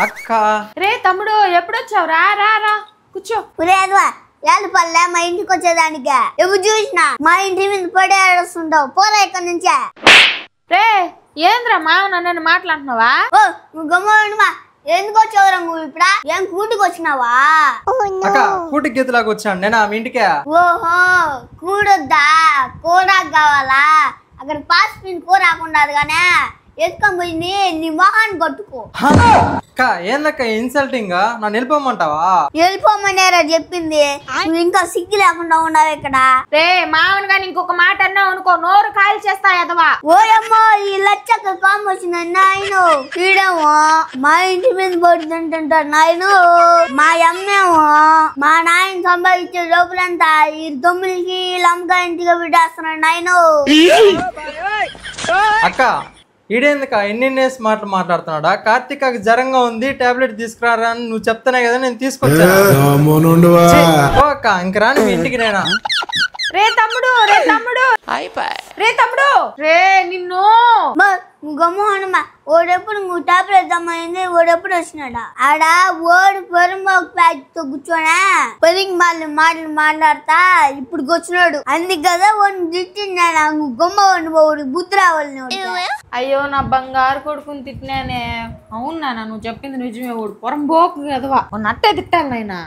అక్క రే తమ్ముడు ఎప్పుడొచ్చావు? రా రా రా కూర్చో. పల్లె మా ఇంటికి వచ్చేదానికి ఎప్పుడు చూసినా మా ఇంటి మీద పడే ఆడుస్తుంటావు. పోరా ఇక్కడ నుంచే. రే ఏంద్రా మావన నన్ను మాట్లాడుతున్నావా? ఓ నువ్వు గమ్మా ఎందుకు వచ్చావురా నువ్వు ఇప్పుడా? ఏం కూటికి వచ్చినావా? అక్క కూటి గీతలాగా వచ్చాను నేను మీ ఇంటికే. ఓహో కూడొద్దా? కూర కావాలా? అక్కడ పాస్ పిన్ కూర రాకుండా గానే ఎత్తుకొని పోయి నీ మొహాన్ని కొట్టుకో. అక్క ఏందక్క ఇన్సల్టింగ్ గా నన్ను వెళ్ళిపోమంటావా? వెళ్ళిపోమనేరా చెప్పింది. నువ్వు ఇంకా సిగ్గు లేకుండా ఉన్నావు ఇక్కడ. రే మావన్ గాని ఇంకొక మాట అన్నావు అనుకో నోరు కాయలు చేస్తా ఎదవా. ఓయమ్మో ఈ లచ్చక్క కామ్ వచ్చింది నాయను. ఈడేమో మా ఇంటి మీద పడుతుంటారు నాయను. మా అమ్మేమో మా నాయన సంపాదించే లోపలంతా ఈ తొమ్మిదికి లంకా ఇంటిగా పెట్టేస్తున్నాడు నాయను. అక్క ఈడేందుక ఎన్ని మాటలు మాట్లాడుతున్నాడా? కార్తీక్ జ్వరంగా ఉంది టాబ్లెట్ తీసుకురారా అని నువ్వు చెప్తానే కదా నేను తీసుకొచ్చాను. అక్క ఇంక రాని మీ ఇంటికి నేనా? రే తమ్ముడు రే తమ్ముడు రే తమ్ముడు రే నిన్ను గమ్మమ్మా ఓడెప్పుడు నువ్వు టాబ్లెట్ అమ్మాయింది. ఓడెప్పుడు వచ్చినాడా? ఆడ ఓడి పెరుంబాకు ప్యాక్ తో కూర్చోనా పెరిగి మాటలు మాట్లాడతా ఇప్పుడు వచ్చినాడు. అందుకు కదా వాడిని తిట్టింది. నువ్వు గమ్మ వాడి బుద్ధి రావాలి. అయ్యో నా బంగారు కొడుకుని తిట్టినానే. అవునా నువ్వు చెప్పింది నిజమే. ఓడు పొరం బోకు కదవా నట్టే తిట్టాను నాయనా.